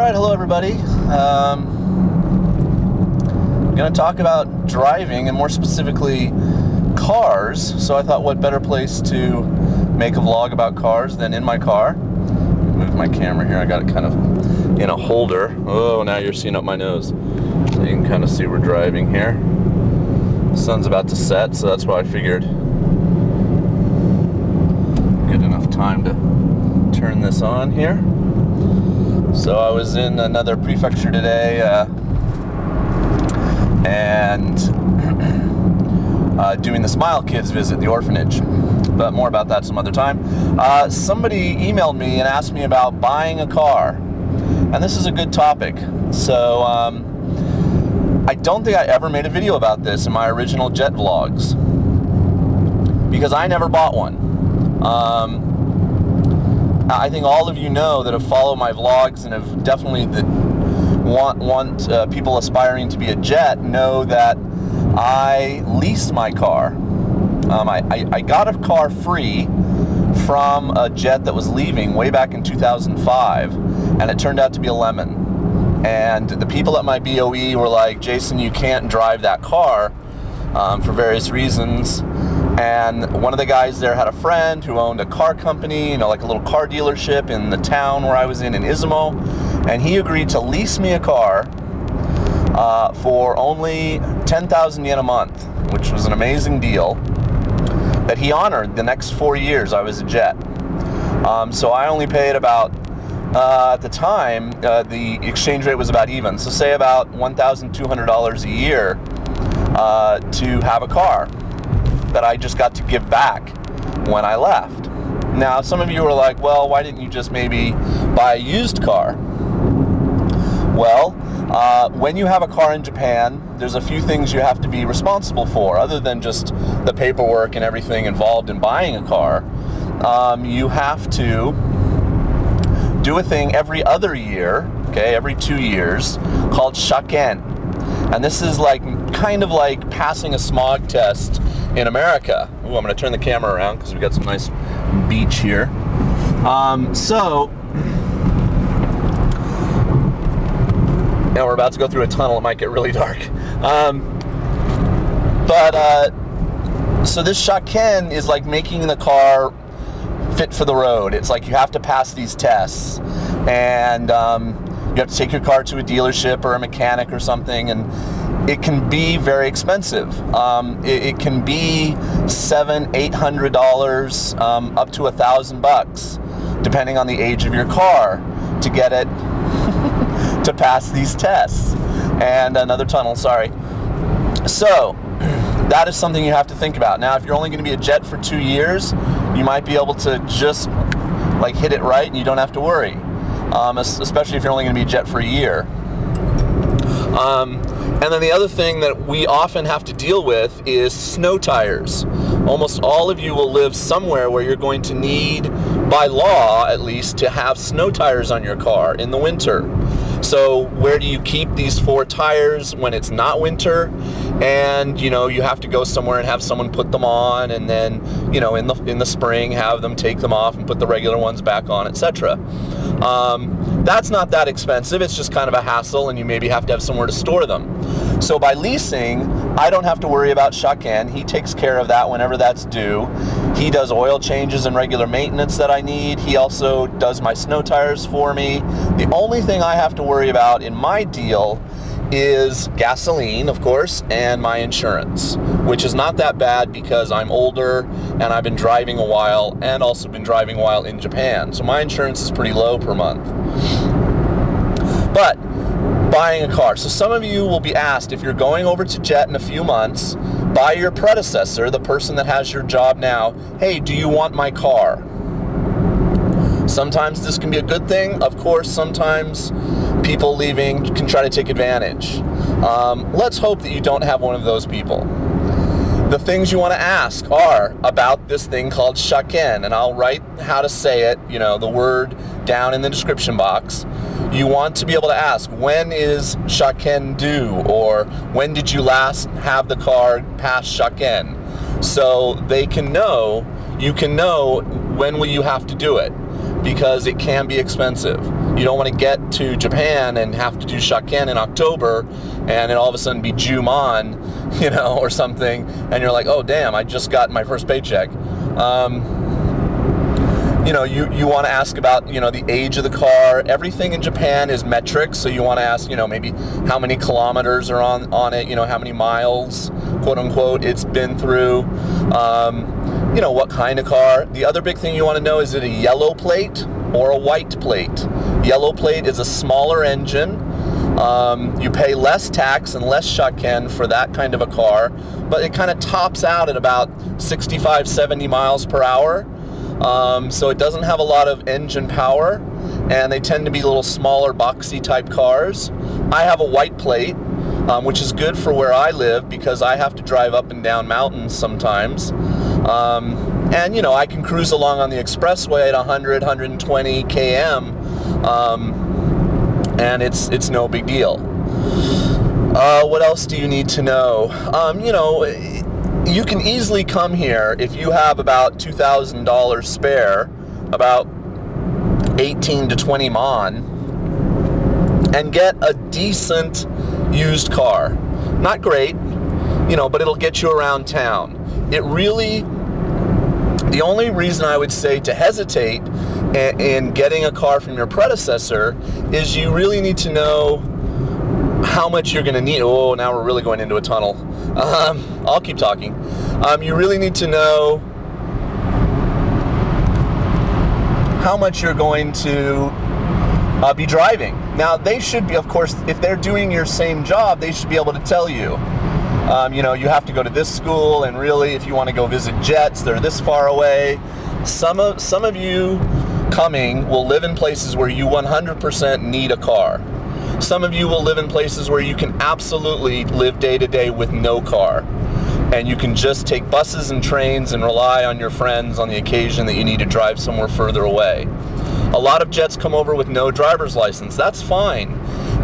Alright, hello everybody. I'm going to talk about driving and more specifically cars. So I thought what better place to make a vlog about cars than in my car. Move my camera here, I got it kind of in a holder. Oh, now you're seeing up my nose. So you can kind of see we're driving here. The sun's about to set, so that's why I figured get enough time to turn this on here. So I was in another prefecture today and doing the Smile Kids visit, the orphanage, but more about that some other time. Somebody emailed me and asked me about buying a car, and this is a good topic. So I don't think I ever made a video about this in my original jet vlogs because I never bought one. I think all of you know that have followed my vlogs and have definitely want people aspiring to be a jet know that I leased my car. I got a car free from a jet that was leaving way back in 2005, and it turned out to be a lemon. And the people at my BOE were like, Jason, you can't drive that car for various reasons. And one of the guys there had a friend who owned a car company, you know, like a little car dealership in the town where I was in Izumo, and he agreed to lease me a car for only 10,000 yen a month, which was an amazing deal that he honored the next 4 years I was a jet. So I only paid about, at the time, the exchange rate was about even, so say about $1,200 a year to have a car that I just got to give back when I left. Now, some of you are like, well, why didn't you just maybe buy a used car? Well, when you have a car in Japan, there's a few things you have to be responsible for, other than just the paperwork and everything involved in buying a car. You have to do a thing every other year, okay, every 2 years, called shaken. And this is like kind of like passing a smog test in America. Ooh, I'm going to turn the camera around because we've got some nice beach here. Now we're about to go through a tunnel. It might get really dark. So this shaken is like making the car fit for the road. It's like you have to pass these tests, and you have to take your car to a dealership or a mechanic or something, and it can be very expensive. It can be $700–800 up to $1,000 depending on the age of your car to get it to pass these tests. And another tunnel, sorry. So that is something you have to think about. Now, if you're only going to be a jet for 2 years, you might be able to just like hit it right and you don't have to worry. Especially if you're only going to be a jet for a year. And then the other thing that we often have to deal with is snow tires. Almost all of you will live somewhere where you're going to need, by law at least, to have snow tires on your car in the winter. So where do you keep these 4 tires when it's not winter? And you know, you have to go somewhere and have someone put them on, and then, you know, in the spring have them take them off and put the regular ones back on, etc. That's not that expensive. It's just kind of a hassle, and you maybe have to have somewhere to store them. So by leasing, I don't have to worry about shaken. He takes care of that whenever that's due. He does oil changes and regular maintenance that I need. He also does my snow tires for me. The only thing I have to worry about in my deal is gasoline, of course, and my insurance, which is not that bad because I'm older and I've been driving a while, and also been driving a while in Japan. So my insurance is pretty low per month. But buying a car. So some of you will be asked, if you're going over to jet in a few months, by your predecessor, the person that has your job now, hey, do you want my car? Sometimes this can be a good thing. Of course, sometimes people leaving can try to take advantage. Let's hope that you don't have one of those people. The things you want to ask are about this thing called shaken, and I'll write how to say it, you know, the word down in the description box. You want to be able to ask, when is shaken due, or when did you last have the car pass shaken? So they can know, you can know, when will you have to do it. because it can be expensive. You don't want to get to Japan and have to do shaken in October and it all of a sudden be Jumon, you know, or something, and you're like, oh damn, I just got my first paycheck. You know, you want to ask about, you know, the age of the car. Everything in Japan is metric, so you want to ask, you know, maybe how many kilometers are on it, you know, how many miles, quote unquote, it's been through, you know, what kind of car. The other big thing you want to know, is it a yellow plate or a white plate? Yellow plate is a smaller engine. You pay less tax and less shaken for that kind of a car, but it kind of tops out at about 65, 70 miles per hour. So it doesn't have a lot of engine power, and they tend to be little smaller, boxy type cars. I have a white plate, which is good for where I live because I have to drive up and down mountains sometimes. And you know, I can cruise along on the expressway at 100, 120 km, and it's no big deal. What else do you need to know? You know, you can easily come here if you have about $2,000 spare, about 18 to 20 mon, and get a decent used car. Not great, you know, but it'll get you around town. It really, the only reason I would say to hesitate in getting a car from your predecessor is you really need to know how much you're going to need. Oh, now we're really going into a tunnel. I'll keep talking. You really need to know how much you're going to be driving. Now, they should be, of course, if they're doing your same job, they should be able to tell you. You know, you have to go to this school, and really, if you want to go visit jets, they're this far away. Some of you coming will live in places where you 100% need a car. Some of you will live in places where you can absolutely live day to day with no car, and you can just take buses and trains and rely on your friends on the occasion that you need to drive somewhere further away. A lot of jets come over with no driver's license. That's fine.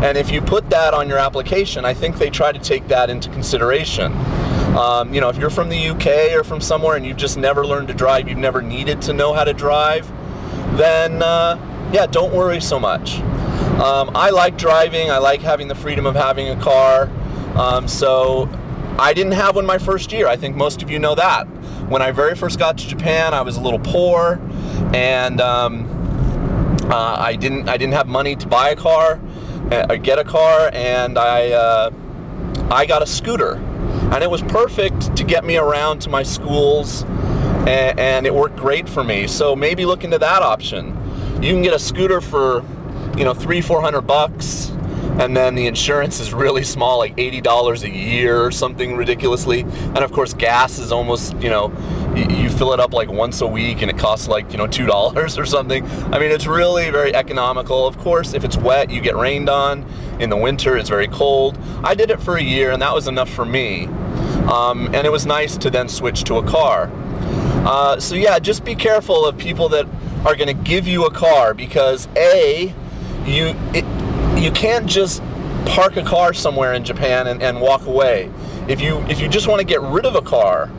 And if you put that on your application, I think they try to take that into consideration. You know, if you're from the UK or from somewhere and you've just never learned to drive, you've never needed to know how to drive, then yeah, don't worry so much. I like driving. I like having the freedom of having a car. So I didn't have one my first year. I think most of you know that. When I very first got to Japan, I was a little poor, and I didn't have money to buy a car, or get a car, and I got a scooter, and it was perfect to get me around to my schools, and it worked great for me. So maybe look into that option. You can get a scooter for, you know, $300-400, and then the insurance is really small, like $80 a year or something ridiculously. And of course, gas is almost, you know, you fill it up like once a week, and it costs like, you know, $2 or something. I mean, it's really very economical. Of course, if it's wet, you get rained on. In the winter, it's very cold. I did it for a year, and that was enough for me. And it was nice to then switch to a car. So yeah, just be careful of people that are going to give you a car, because you can't just park a car somewhere in Japan and walk away. If you just want to get rid of a car,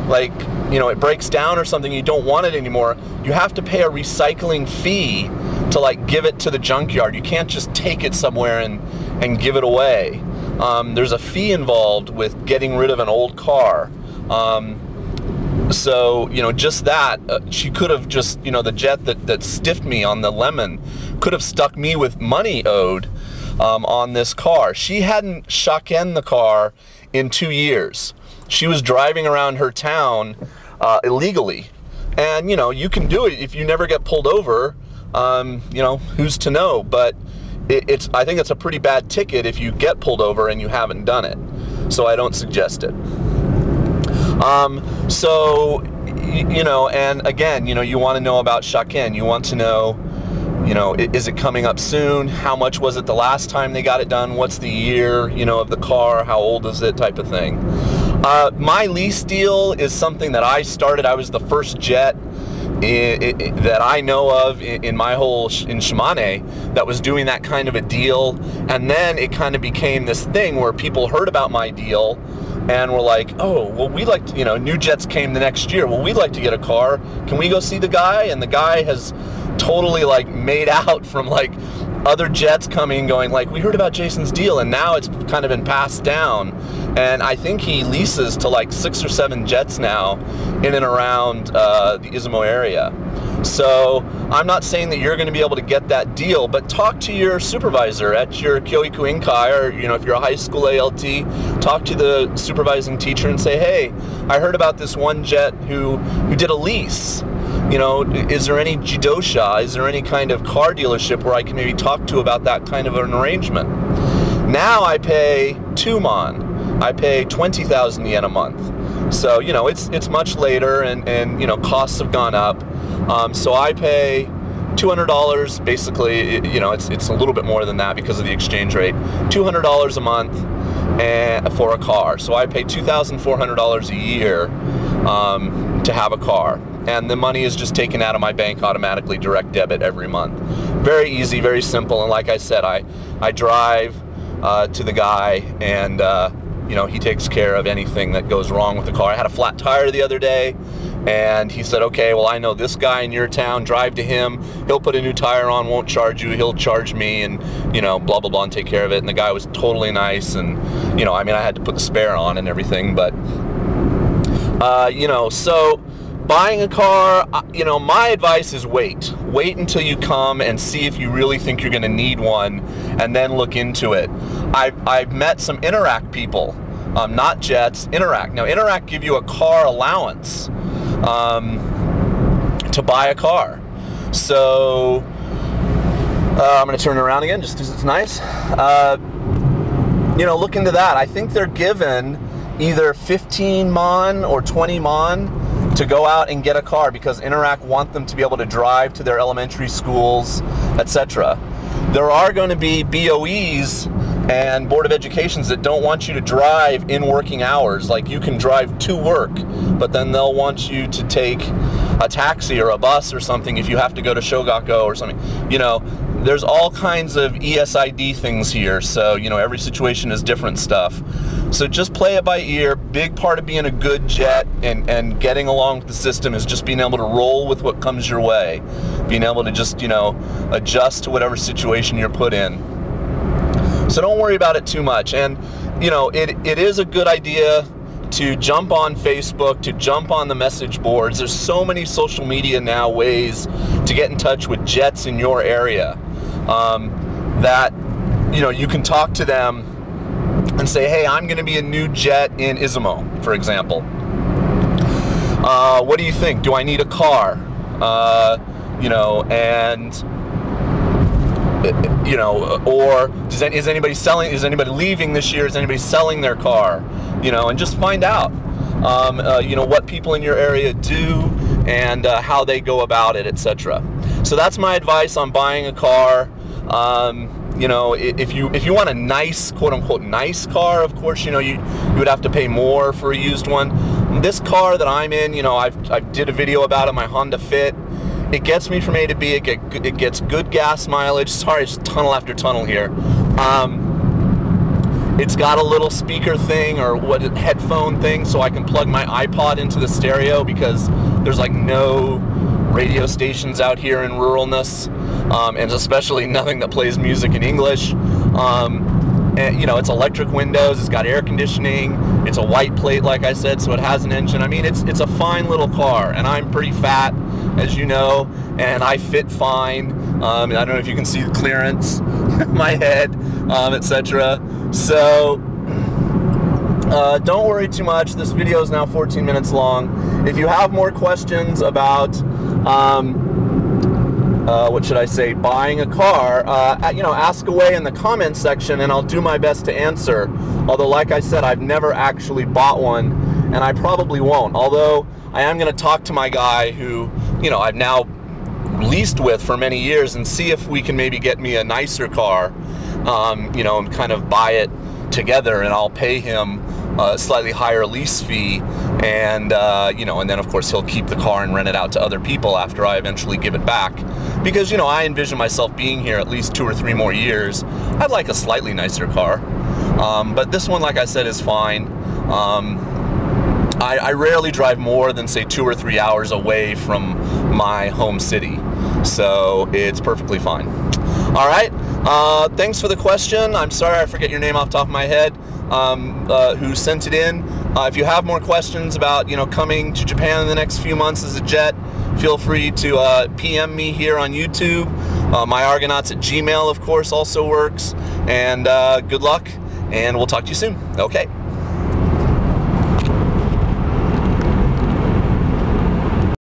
like, you know, it breaks down or something, you don't want it anymore, you have to pay a recycling fee to like give it to the junkyard. You can't just take it somewhere and give it away. There's a fee involved with getting rid of an old car. So, you know, just that, she could have just, you know, the jet that stiffed me on the Lemon could have stuck me with money owed on this car. She hadn't shaken the car in 2 years. She was driving around her town illegally. And, you know, you can do it if you never get pulled over. You know, who's to know? But I think it's a pretty bad ticket if you get pulled over and you haven't done it. So I don't suggest it. So, you know, and again, you know, you want to know about shaken. You want to know, you know, is it coming up soon? How much was it the last time they got it done? What's the year, you know, of the car? How old is it, type of thing. My lease deal is something that I started. I was the first jet that I know of in my whole, in Shimane, that was doing that kind of a deal. And then it kind of became this thing where people heard about my deal and were like, oh, well, we'd like to, you know, new jets came the next year. Well, we'd like to get a car. Can we go see the guy? And the guy has totally like made out from like other jets coming going like, we heard about Jason's deal, and now it's kind of been passed down, and I think he leases to like 6 or 7 jets now in and around the Izumo area. So I'm not saying that you're going to be able to get that deal, but talk to your supervisor at your Kyoiku Inkai, or if you're a high school ALT, talk to the supervising teacher and say, hey, I heard about this one jet who did a lease. Is there any jidosha? Is there any kind of car dealership where I can maybe talk to about that kind of an arrangement? Now I pay 2 mon. I pay 20,000 yen a month. So, it's much later, and costs have gone up. So I pay $200, basically, it's a little bit more than that because of the exchange rate. $200 a month for a car. So I pay $2,400 a year to have a car. And the money is just taken out of my bank automatically, direct debit every month. Very easy, very simple, and like I said, I drive to the guy, and he takes care of anything that goes wrong with the car. I had a flat tire the other day, and he said, okay, well, I know this guy in your town, drive to him, he'll put a new tire on, won't charge you, he'll charge me, and blah, blah, blah, and take care of it. And the guy was totally nice, and I had to put the spare on and everything, but so buying a car, my advice is wait until you come and see if you really think you're going to need one, and then look into it. I've met some Interact people, not Jets, Interact. Now Interact give you a car allowance to buy a car. So I'm going to turn it around again just because it's nice. Look into that. I think they're given either 15 mon or 20 mon to go out and get a car because Interact want them to be able to drive to their elementary schools, etc. There are going to be BOEs and Board of Educations that don't want you to drive in working hours. Like, you can drive to work, but then they'll want you to take a taxi or a bus or something if you have to go to Shogako or something. There's all kinds of ESID things here, so every situation is different stuff. So just play it by ear. Big part of being a good jet and getting along with the system is just being able to roll with what comes your way, being able to just adjust to whatever situation you're put in. So don't worry about it too much. And it is a good idea to jump on Facebook, to jump on the message boards. There's so many social media now ways to get in touch with jets in your area that you can talk to them and say, hey, I'm going to be a new jet in Izumo, for example. What do you think? Do I need a car? Or is anybody selling? Is anybody leaving this year? Is anybody selling their car? And just find out, what people in your area do and how they go about it, etc. So that's my advice on buying a car. If you want a nice, quote unquote, nice car, of course, you would have to pay more for a used one. This car that I'm in, I did a video about it, my Honda Fit. It gets me from A to B. It gets good gas mileage. Sorry, it's tunnel after tunnel here. It's got a little speaker thing, or headphone thing, so I can plug my iPod into the stereo because there's like no radio stations out here in ruralness, and especially nothing that plays music in English. And, it's electric windows, it's got air conditioning, it's a white plate, like I said, so it has an engine. I mean, it's a fine little car, and I'm pretty fat, as you know, and I fit fine. I don't know if you can see the clearance, my head, etc. So don't worry too much. This video is now 14 minutes long. If you have more questions about what should I say, buying a car, ask away in the comments section, and I'll do my best to answer. Although, like I said, I've never actually bought one, and I probably won't. Although I am going to talk to my guy who, I've now leased with for many years, and see if we can maybe get me a nicer car, and kind of buy it together, and I'll pay him a slightly higher lease fee, and and then of course he'll keep the car and rent it out to other people after I eventually give it back, because I envision myself being here at least 2 or 3 more years. I'd like a slightly nicer car, but this one, like I said, is fine. I rarely drive more than, say, 2 or 3 hours away from my home city, So it's perfectly fine. All right, thanks for the question. I'm sorry I forget your name off the top of my head, who sent it in. If you have more questions about, coming to Japan in the next few months as a jet, feel free to PM me here on YouTube. myargonauts@gmail.com, of course, also works. And good luck, and we'll talk to you soon. Okay.